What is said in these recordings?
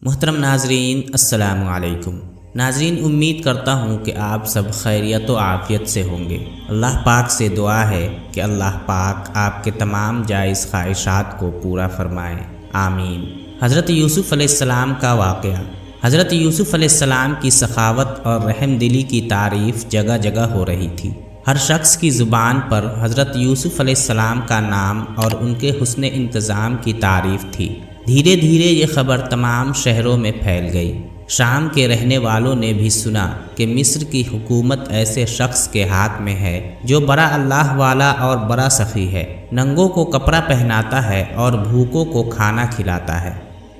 محترم ناظرین، السلام علیکم۔ ناظرین، امید کرتا ہوں کہ آپ سب خیریت و عافیت سے ہوں گے۔ اللہ پاک سے دعا ہے کہ اللہ پاک آپ کے تمام جائز خواہشات کو پورا فرمائے، آمین۔ حضرت یوسف علیہ السلام کا واقعہ۔ حضرت یوسف علیہ السلام کی سخاوت اور رحم دلی کی تعریف جگہ جگہ ہو رہی تھی۔ ہر شخص کی زبان پر حضرت یوسف علیہ السلام کا نام اور ان کے حسن انتظام کی تعریف تھی۔ دھیرے دھیرے یہ خبر تمام شہروں میں پھیل گئی۔ شام کے رہنے والوں نے بھی سنا کہ مصر کی حکومت ایسے شخص کے ہاتھ میں ہے جو بڑا اللہ والا اور بڑا سخی ہے، ننگوں کو کپڑا پہناتا ہے اور بھوکوں کو کھانا کھلاتا ہے۔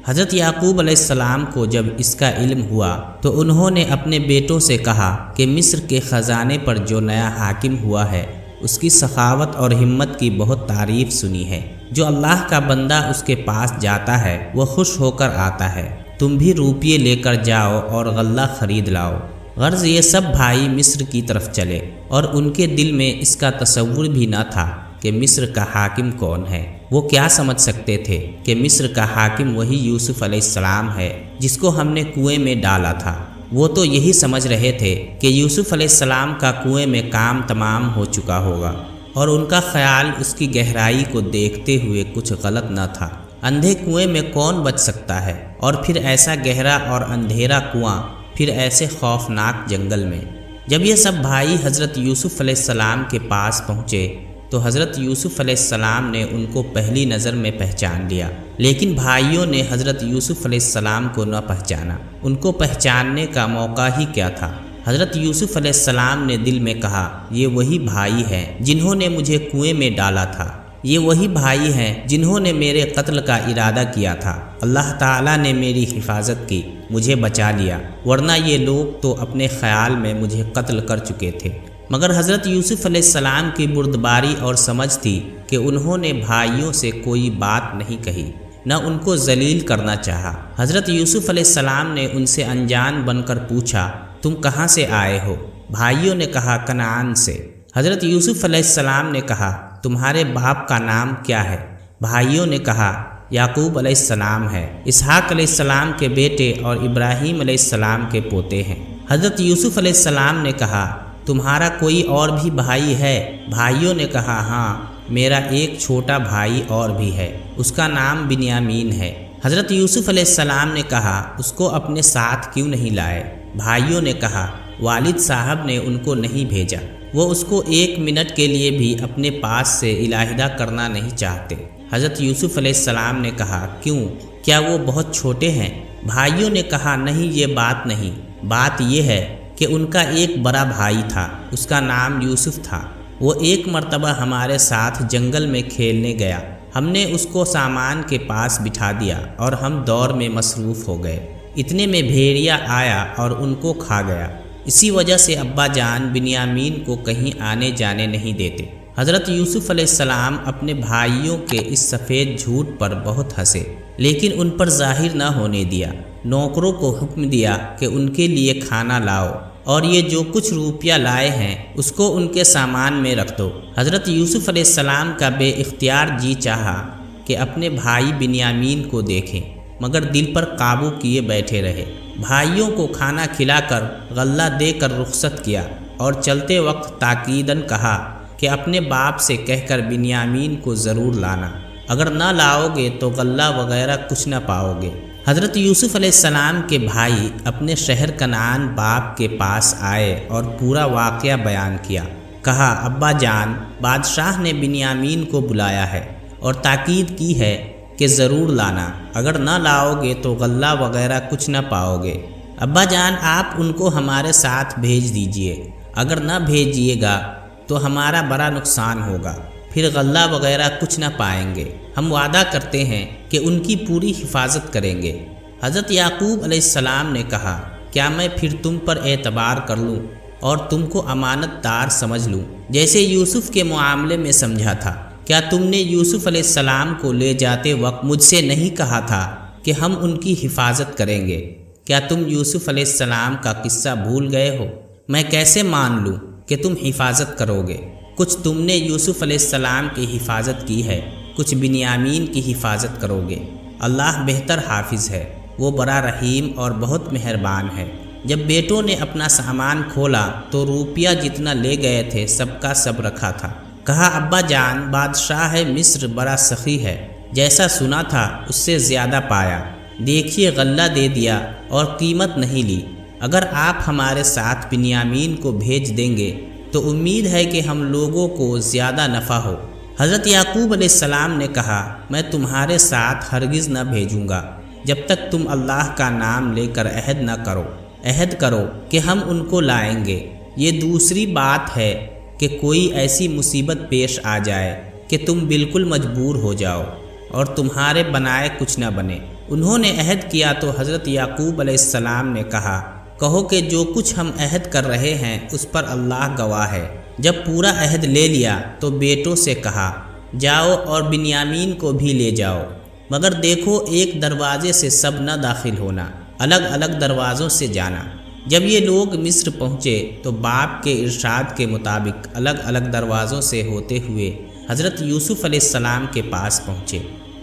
حضرت یعقوب علیہ السلام کو جب اس کا علم ہوا تو انہوں نے اپنے بیٹوں سے کہا کہ مصر کے خزانے پر جو نیا حاکم ہوا ہے اس کی سخاوت اور ہمت کی بہت تعریف سنی ہے۔ جو اللہ کا بندہ اس کے پاس جاتا ہے وہ خوش ہو کر آتا ہے۔ تم بھی روپیے لے کر جاؤ اور غلہ خرید لاؤ۔ غرض یہ سب بھائی مصر کی طرف چلے اور ان کے دل میں اس کا تصور بھی نہ تھا کہ مصر کا حاکم کون ہے۔ وہ کیا سمجھ سکتے تھے کہ مصر کا حاکم وہی یوسف علیہ السلام ہے جس کو ہم نے کنویں میں ڈالا تھا۔ وہ تو یہی سمجھ رہے تھے کہ یوسف علیہ السلام کا کنویں میں کام تمام ہو چکا ہوگا، اور ان کا خیال اس کی گہرائی کو دیکھتے ہوئے کچھ غلط نہ تھا۔ اندھے کنویں میں کون بچ سکتا ہے، اور پھر ایسا گہرا اور اندھیرا کنواں، پھر ایسے خوفناک جنگل میں۔ جب یہ سب بھائی حضرت یوسف علیہ السلام کے پاس پہنچے تو حضرت یوسف علیہ السلام نے ان کو پہلی نظر میں پہچان لیا، لیکن بھائیوں نے حضرت یوسف علیہ السلام کو نہ پہچانا۔ ان کو پہچاننے کا موقع ہی کیا تھا۔ حضرت یوسف علیہ السلام نے دل میں کہا، یہ وہی بھائی ہیں جنہوں نے مجھے کنویں میں ڈالا تھا، یہ وہی بھائی ہیں جنہوں نے میرے قتل کا ارادہ کیا تھا۔ اللہ تعالیٰ نے میری حفاظت کی، مجھے بچا لیا، ورنہ یہ لوگ تو اپنے خیال میں مجھے قتل کر چکے تھے۔ مگر حضرت یوسف علیہ السلام کی بردباری اور سمجھ تھی کہ انہوں نے بھائیوں سے کوئی بات نہیں کہی، نہ ان کو ذلیل کرنا چاہا۔ حضرت یوسف علیہ السلام نے ان سے انجان بن کر پوچھا، تم کہاں سے آئے ہو؟ بھائیوں نے کہا، کنعان سے۔ حضرت یوسف علیہ السلام نے کہا، تمہارے باپ کا نام کیا ہے؟ بھائیوں نے کہا، یعقوب علیہ السلام ہے، اسحاق علیہ السلام کے بیٹے اور ابراہیم علیہ السلام کے پوتے ہیں۔ حضرت یوسف علیہ السلام نے کہا، تمہارا کوئی اور بھی بھائی ہے؟ بھائیوں نے کہا، ہاں، میرا ایک چھوٹا بھائی اور بھی ہے، اس کا نام بنیامین ہے۔ حضرت یوسف علیہ السلام نے کہا، اس کو اپنے ساتھ کیوں نہیں لائے؟ بھائیوں نے کہا، والد صاحب نے ان کو نہیں بھیجا، وہ اس کو ایک منٹ کے لیے بھی اپنے پاس سے علیحدہ کرنا نہیں چاہتے۔ حضرت یوسف علیہ السلام نے کہا، کیوں، کیا وہ بہت چھوٹے ہیں؟ بھائیوں نے کہا، نہیں، یہ بات نہیں، بات یہ ہے کہ ان کا ایک بڑا بھائی تھا، اس کا نام یوسف تھا، وہ ایک مرتبہ ہمارے ساتھ جنگل میں کھیلنے گیا، ہم نے اس کو سامان کے پاس بٹھا دیا اور ہم دور میں مصروف ہو گئے، اتنے میں بھیڑیا آیا اور ان کو کھا گیا۔ اسی وجہ سے ابا جان بنیامین کو کہیں آنے جانے نہیں دیتے۔ حضرت یوسف علیہ السلام اپنے بھائیوں کے اس سفید جھوٹ پر بہت ہنسے، لیکن ان پر ظاہر نہ ہونے دیا۔ نوکروں کو حکم دیا کہ ان کے لیے کھانا لاؤ، اور یہ جو کچھ روپیہ لائے ہیں اس کو ان کے سامان میں رکھ دو۔ حضرت یوسف علیہ السلام کا بے اختیار جی چاہا کہ اپنے بھائی بنیامین کو دیکھیں، مگر دل پر قابو کیے بیٹھے رہے۔ بھائیوں کو کھانا کھلا کر غلہ دے کر رخصت کیا، اور چلتے وقت تاکیداً کہا کہ اپنے باپ سے کہہ کر بنیامین کو ضرور لانا، اگر نہ لاؤ گے تو غلہ وغیرہ کچھ نہ پاؤ گے۔ حضرت یوسف علیہ السلام کے بھائی اپنے شہر کنعان باپ کے پاس آئے اور پورا واقعہ بیان کیا۔ کہا، ابا جان، بادشاہ نے بنیامین کو بلایا ہے اور تاکید کی ہے کہ ضرور لانا، اگر نہ لاؤ گے تو غلہ وغیرہ کچھ نہ پاؤ گے۔ ابا جان، آپ ان کو ہمارے ساتھ بھیج دیجئے، اگر نہ بھیجیے گا تو ہمارا بڑا نقصان ہوگا، پھر غلہ وغیرہ کچھ نہ پائیں گے۔ ہم وعدہ کرتے ہیں کہ ان کی پوری حفاظت کریں گے۔ حضرت یعقوب علیہ السلام نے کہا، کیا میں پھر تم پر اعتبار کر لوں اور تم کو امانت دار سمجھ لوں، جیسے یوسف کے معاملے میں سمجھا تھا؟ کیا تم نے یوسف علیہ السلام کو لے جاتے وقت مجھ سے نہیں کہا تھا کہ ہم ان کی حفاظت کریں گے؟ کیا تم یوسف علیہ السلام کا قصہ بھول گئے ہو؟ میں کیسے مان لوں کہ تم حفاظت کرو گے؟ کچھ تم نے یوسف علیہ السلام کی حفاظت کی ہے، کچھ بنیامین کی حفاظت کرو گے۔ اللہ بہتر حافظ ہے۔ وہ بڑا رحیم اور بہت مہربان ہے۔ جب بیٹوں نے اپنا سامان کھولا تو روپیہ جتنا لے گئے تھے سب کا سب رکھا تھا۔ کہا ابا جان بادشاہ مصر بڑا سخی ہے، جیسا سنا تھا اس سے زیادہ پایا، دیکھیے غلہ دے دیا اور قیمت نہیں لی۔ اگر آپ ہمارے ساتھ بنیامین کو بھیج دیں گے تو امید ہے کہ ہم لوگوں کو زیادہ نفع ہو۔ حضرت یعقوب علیہ السلام نے کہا میں تمہارے ساتھ ہرگز نہ بھیجوں گا جب تک تم اللہ کا نام لے کر عہد نہ کرو۔ عہد کرو کہ ہم ان کو لائیں گے۔ یہ دوسری بات ہے کہ کوئی ایسی مصیبت پیش آ جائے کہ تم بالکل مجبور ہو جاؤ اور تمہارے بنائے کچھ نہ بنے۔ انہوں نے عہد کیا تو حضرت یعقوب علیہ السلام نے کہا کہو کہ جو کچھ ہم عہد کر رہے ہیں اس پر اللہ گواہ ہے۔ جب پورا عہد لے لیا تو بیٹوں سے کہا جاؤ اور بنیامین کو بھی لے جاؤ، مگر دیکھو ایک دروازے سے سب نہ داخل ہونا، الگ الگ دروازوں سے جانا۔ جب یہ لوگ مصر پہنچے تو باپ کے ارشاد کے مطابق الگ الگ دروازوں سے ہوتے ہوئے حضرت یوسف علیہ السلام کے پاس پہنچے۔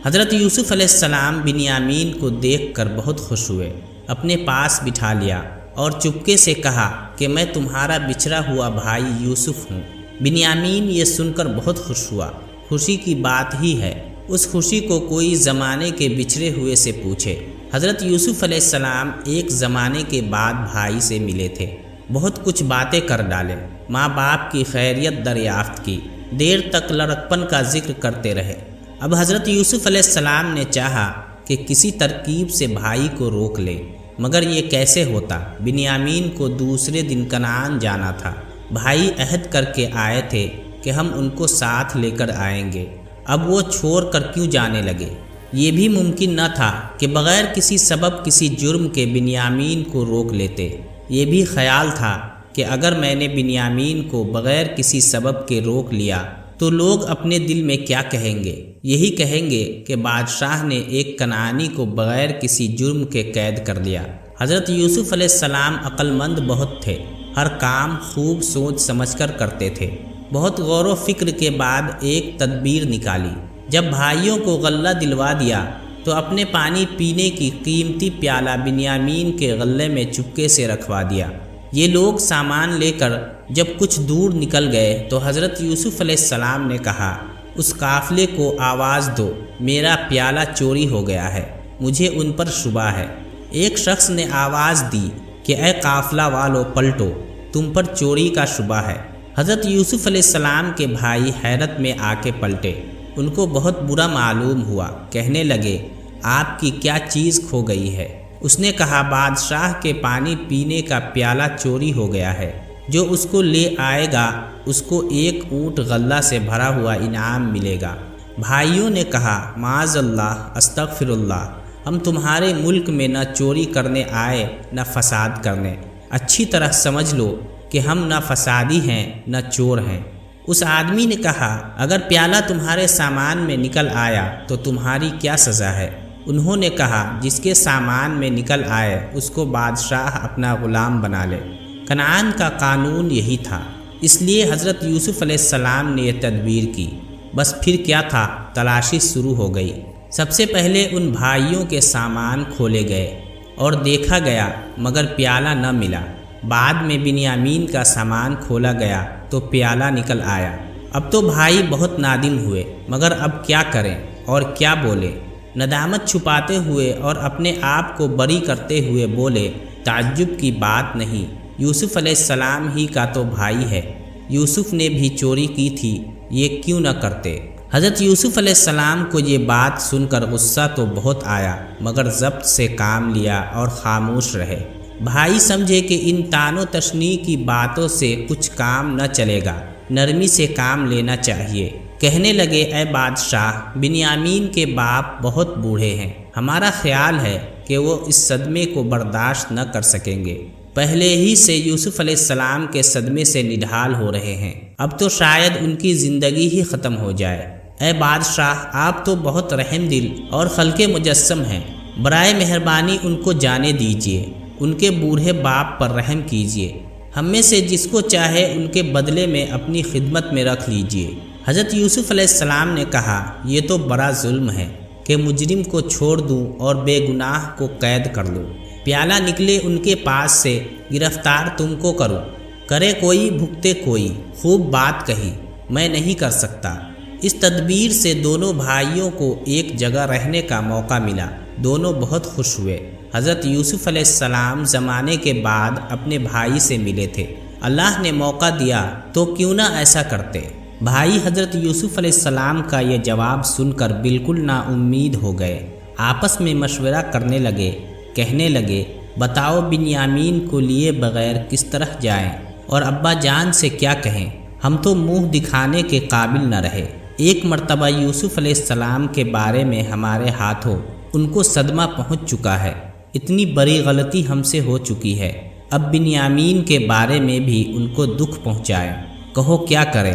حضرت یوسف علیہ السلام بنیامین کو دیکھ کر بہت خوش ہوئے، اپنے پاس بٹھا لیا اور چپکے سے کہا کہ میں تمہارا بچھڑا ہوا بھائی یوسف ہوں۔ بنیامین یہ سن کر بہت خوش ہوا۔ خوشی کی بات ہی ہے، اس خوشی کو کوئی زمانے کے بچھڑے ہوئے سے پوچھے۔ حضرت یوسف علیہ السلام ایک زمانے کے بعد بھائی سے ملے تھے، بہت کچھ باتیں کر ڈالے، ماں باپ کی خیریت دریافت کی، دیر تک لڑکپن کا ذکر کرتے رہے۔ اب حضرت یوسف علیہ السلام نے چاہا کہ کسی ترکیب سے بھائی کو روک لے، مگر یہ کیسے ہوتا؟ بنیامین کو دوسرے دن کنعان جانا تھا۔ بھائی عہد کر کے آئے تھے کہ ہم ان کو ساتھ لے کر آئیں گے، اب وہ چھوڑ کر کیوں جانے لگے؟ یہ بھی ممکن نہ تھا کہ بغیر کسی سبب کسی جرم کے بنیامین کو روک لیتے۔ یہ بھی خیال تھا کہ اگر میں نے بنیامین کو بغیر کسی سبب کے روک لیا تو لوگ اپنے دل میں کیا کہیں گے؟ یہی کہیں گے کہ بادشاہ نے ایک کنعانی کو بغیر کسی جرم کے قید کر لیا۔ حضرت یوسف علیہ السلام عقل مند بہت تھے، ہر کام خوب سوچ سمجھ کر کرتے تھے۔ بہت غور و فکر کے بعد ایک تدبیر نکالی۔ جب بھائیوں کو غلہ دلوا دیا تو اپنے پانی پینے کی قیمتی پیالہ بنیامین کے غلے میں چپکے سے رکھوا دیا۔ یہ لوگ سامان لے کر جب کچھ دور نکل گئے تو حضرت یوسف علیہ السلام نے کہا اس قافلے کو آواز دو، میرا پیالہ چوری ہو گیا ہے، مجھے ان پر شبہ ہے۔ ایک شخص نے آواز دی کہ اے قافلہ والو پلٹو، تم پر چوری کا شبہ ہے۔ حضرت یوسف علیہ السلام کے بھائی حیرت میں آ کے پلٹے، ان کو بہت برا معلوم ہوا، کہنے لگے آپ کی کیا چیز کھو گئی ہے؟ اس نے کہا بادشاہ کے پانی پینے کا پیالہ چوری ہو گیا ہے، جو اس کو لے آئے گا اس کو ایک اونٹ غلہ سے بھرا ہوا انعام ملے گا۔ بھائیوں نے کہا معاذ اللہ، استغفر اللہ، ہم تمہارے ملک میں نہ چوری کرنے آئے نہ فساد کرنے، اچھی طرح سمجھ لو کہ ہم نہ فسادی ہیں نہ چور ہیں۔ اس آدمی نے کہا اگر پیالہ تمہارے سامان میں نکل آیا تو تمہاری کیا سزا ہے؟ انہوں نے کہا جس کے سامان میں نکل آئے اس کو بادشاہ اپنا غلام بنا لے۔ کنعان کا قانون یہی تھا، اس لیے حضرت یوسف علیہ السلام نے یہ تدبیر کی۔ بس پھر کیا تھا، تلاشی شروع ہو گئی۔ سب سے پہلے ان بھائیوں کے سامان کھولے گئے اور دیکھا گیا مگر پیالہ نہ ملا۔ بعد میں بنیامین کا سامان کھولا گیا تو پیالہ نکل آیا۔ اب تو بھائی بہت نادم ہوئے، مگر اب کیا کریں اور کیا بولے؟ ندامت چھپاتے ہوئے اور اپنے آپ کو بری کرتے ہوئے بولے تعجب کی بات نہیں، یوسف علیہ السلام ہی کا تو بھائی ہے، یوسف نے بھی چوری کی تھی، یہ کیوں نہ کرتے؟ حضرت یوسف علیہ السلام کو یہ بات سن کر غصہ تو بہت آیا، مگر ضبط سے کام لیا اور خاموش رہے۔ بھائی سمجھے کہ ان تان و تشنیع کی باتوں سے کچھ کام نہ چلے گا، نرمی سے کام لینا چاہیے۔ کہنے لگے اے بادشاہ، بنیامین کے باپ بہت بوڑھے ہیں، ہمارا خیال ہے کہ وہ اس صدمے کو برداشت نہ کر سکیں گے، پہلے ہی سے یوسف علیہ السلام کے صدمے سے نڈھال ہو رہے ہیں، اب تو شاید ان کی زندگی ہی ختم ہو جائے۔ اے بادشاہ، آپ تو بہت رحم دل اور خلق مجسم ہیں، برائے مہربانی ان کو جانے دیجیے، ان کے بوڑھے باپ پر رحم کیجیے، ہم میں سے جس کو چاہے ان کے بدلے میں اپنی خدمت میں رکھ لیجیے۔ حضرت یوسف علیہ السلام نے کہا یہ تو بڑا ظلم ہے، کہ مجرم کو چھوڑ دوں اور بے گناہ کو قید کر لوں۔ پیالہ نکلے ان کے پاس سے، گرفتار تم کو کروں۔ کرے کوئی بھگتے کوئی، خوب بات کہی، میں نہیں کر سکتا۔ اس تدبیر سے دونوں بھائیوں کو ایک جگہ رہنے کا موقع ملا۔ دونوں بہت خوش ہوئے۔ حضرت یوسف علیہ السلام زمانے کے بعد اپنے بھائی سے ملے تھے۔ اللہ نے موقع دیا تو کیوں نہ ایسا کرتے۔ بھائی حضرت یوسف علیہ السلام کا یہ جواب سن کر بالکل نا امید ہو گئے۔ آپس میں مشورہ کرنے لگے، کہنے لگے، بتاؤ بنیامین کو لیے بغیر کس طرح جائیں اور ابا جان سے کیا کہیں؟ ہم تو منہ دکھانے کے قابل نہ رہے۔ ایک مرتبہ یوسف علیہ السلام کے بارے میں ہمارے ہاتھوں ان کو صدمہ پہنچ چکا ہے۔ اتنی بڑی غلطی ہم سے ہو چکی ہے، اب بنیامین کے بارے میں بھی ان کو دکھ پہنچائیں۔ کہو کیا کریں،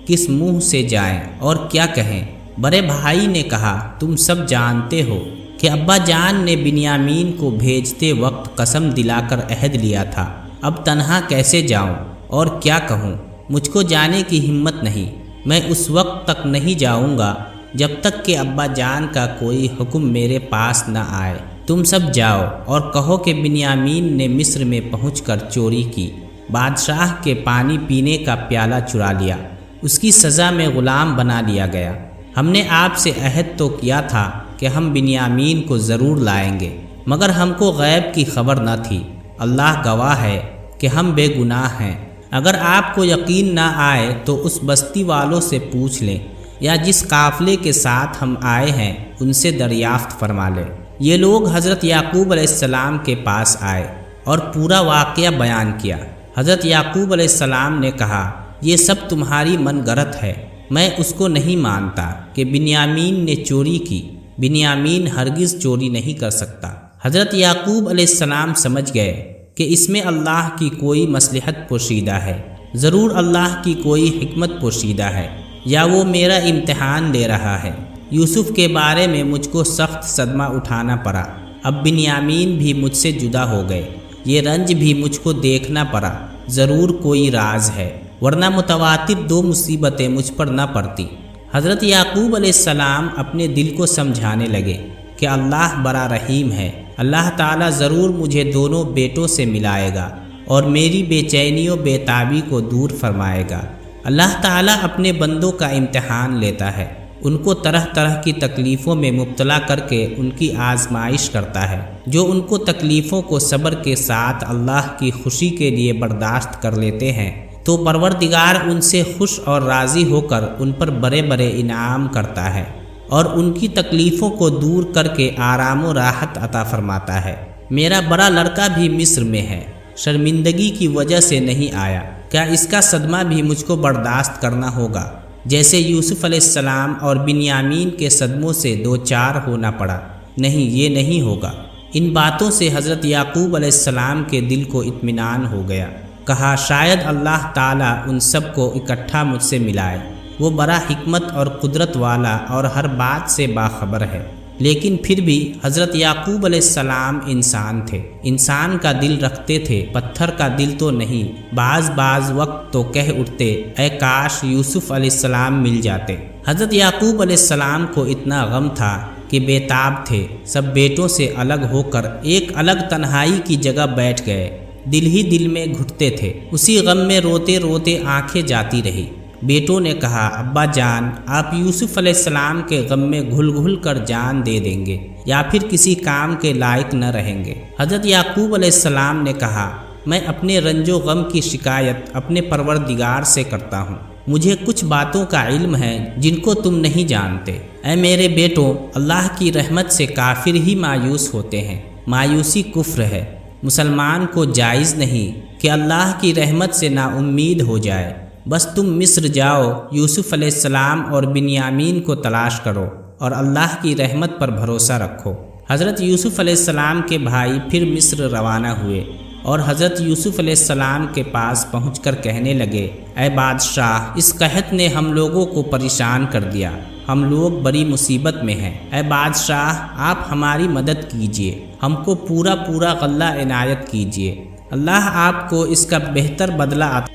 کس منہ سے جائیں اور کیا کہیں؟ بڑے بھائی نے کہا، تم سب جانتے ہو کہ ابا جان نے بنیامین کو بھیجتے وقت قسم دلا کر عہد لیا تھا۔ اب تنہا کیسے جاؤں اور کیا کہوں؟ مجھ کو جانے کی ہمت نہیں۔ میں اس وقت تک نہیں جاؤں گا جب تک کہ ابا جان کا کوئی حکم میرے پاس نہ آئے۔ تم سب جاؤ اور کہو کہ بنیامین نے مصر میں پہنچ کر چوری کی، بادشاہ کے پانی پینے کا پیالہ چرا لیا، اس کی سزا میں غلام بنا لیا گیا۔ ہم نے آپ سے عہد تو کیا تھا کہ ہم بنیامین کو ضرور لائیں گے، مگر ہم کو غیب کی خبر نہ تھی۔ اللہ گواہ ہے کہ ہم بے گناہ ہیں۔ اگر آپ کو یقین نہ آئے تو اس بستی والوں سے پوچھ لیں، یا جس قافلے کے ساتھ ہم آئے ہیں ان سے دریافت فرما لیں۔ یہ لوگ حضرت یعقوب علیہ السلام کے پاس آئے اور پورا واقعہ بیان کیا۔ حضرت یعقوب علیہ السلام نے کہا، یہ سب تمہاری من گھڑت ہے، میں اس کو نہیں مانتا کہ بنیامین نے چوری کی۔ بنیامین ہرگز چوری نہیں کر سکتا۔ حضرت یعقوب علیہ السلام سمجھ گئے کہ اس میں اللہ کی کوئی مصلحت پوشیدہ ہے، ضرور اللہ کی کوئی حکمت پوشیدہ ہے، یا وہ میرا امتحان لے رہا ہے۔ یوسف کے بارے میں مجھ کو سخت صدمہ اٹھانا پڑا، اب بنیامین بھی مجھ سے جدا ہو گئے، یہ رنج بھی مجھ کو دیکھنا پڑا، ضرور کوئی راز ہے، ورنہ متواتر 2 مصیبتیں مجھ پر نہ پڑتی۔ حضرت یعقوب علیہ السلام اپنے دل کو سمجھانے لگے کہ اللہ بڑا رحیم ہے، اللہ تعالیٰ ضرور مجھے دونوں بیٹوں سے ملائے گا اور میری بے چینی و بے تابی کو دور فرمائے گا۔ اللہ تعالیٰ اپنے بندوں کا امتحان لیتا ہے، ان کو طرح طرح کی تکلیفوں میں مبتلا کر کے ان کی آزمائش کرتا ہے۔ جو ان کو تکلیفوں کو صبر کے ساتھ اللہ کی خوشی کے لیے برداشت کر لیتے ہیں تو پروردگار ان سے خوش اور راضی ہو کر ان پر بڑے بڑے انعام کرتا ہے اور ان کی تکلیفوں کو دور کر کے آرام و راحت عطا فرماتا ہے۔ میرا بڑا لڑکا بھی مصر میں ہے، شرمندگی کی وجہ سے نہیں آیا، کیا اس کا صدمہ بھی مجھ کو برداشت کرنا ہوگا، جیسے یوسف علیہ السلام اور بنیامین کے صدموں سے 2 چار ہونا پڑا؟ نہیں، یہ نہیں ہوگا۔ ان باتوں سے حضرت یعقوب علیہ السلام کے دل کو اطمینان ہو گیا۔ کہا، شاید اللہ تعالیٰ ان سب کو اکٹھا مجھ سے ملائے، وہ بڑا حکمت اور قدرت والا اور ہر بات سے باخبر ہے۔ لیکن پھر بھی حضرت یعقوب علیہ السلام انسان تھے، انسان کا دل رکھتے تھے، پتھر کا دل تو نہیں۔ بعض وقت تو کہہ اٹھتے، اے کاش یوسف علیہ السلام مل جاتے۔ حضرت یعقوب علیہ السلام کو اتنا غم تھا کہ بے تاب تھے، سب بیٹوں سے الگ ہو کر ایک الگ تنہائی کی جگہ بیٹھ گئے، دل ہی دل میں گھٹتے تھے، اسی غم میں روتے روتے آنکھیں جاتی رہی۔ بیٹوں نے کہا، ابا جان، آپ یوسف علیہ السلام کے غم میں گھل گھل کر جان دے دیں گے یا پھر کسی کام کے لائق نہ رہیں گے۔ حضرت یعقوب علیہ السلام نے کہا، میں اپنے رنج و غم کی شکایت اپنے پروردگار سے کرتا ہوں، مجھے کچھ باتوں کا علم ہے جن کو تم نہیں جانتے۔ اے میرے بیٹوں، اللہ کی رحمت سے کافر ہی مایوس ہوتے ہیں، مایوسی کفر ہے۔ مسلمان کو جائز نہیں کہ اللہ کی رحمت سے نا امید ہو جائے۔ بس تم مصر جاؤ، یوسف علیہ السلام اور بنیامین کو تلاش کرو اور اللہ کی رحمت پر بھروسہ رکھو۔ حضرت یوسف علیہ السلام کے بھائی پھر مصر روانہ ہوئے اور حضرت یوسف علیہ السلام کے پاس پہنچ کر کہنے لگے، اے بادشاہ، اس قحط نے ہم لوگوں کو پریشان کر دیا، ہم لوگ بڑی مصیبت میں ہیں۔ اے بادشاہ، آپ ہماری مدد کیجیے، ہم کو پورا غلہ عنایت کیجیے، اللہ آپ کو اس کا بہتر بدلہ عطا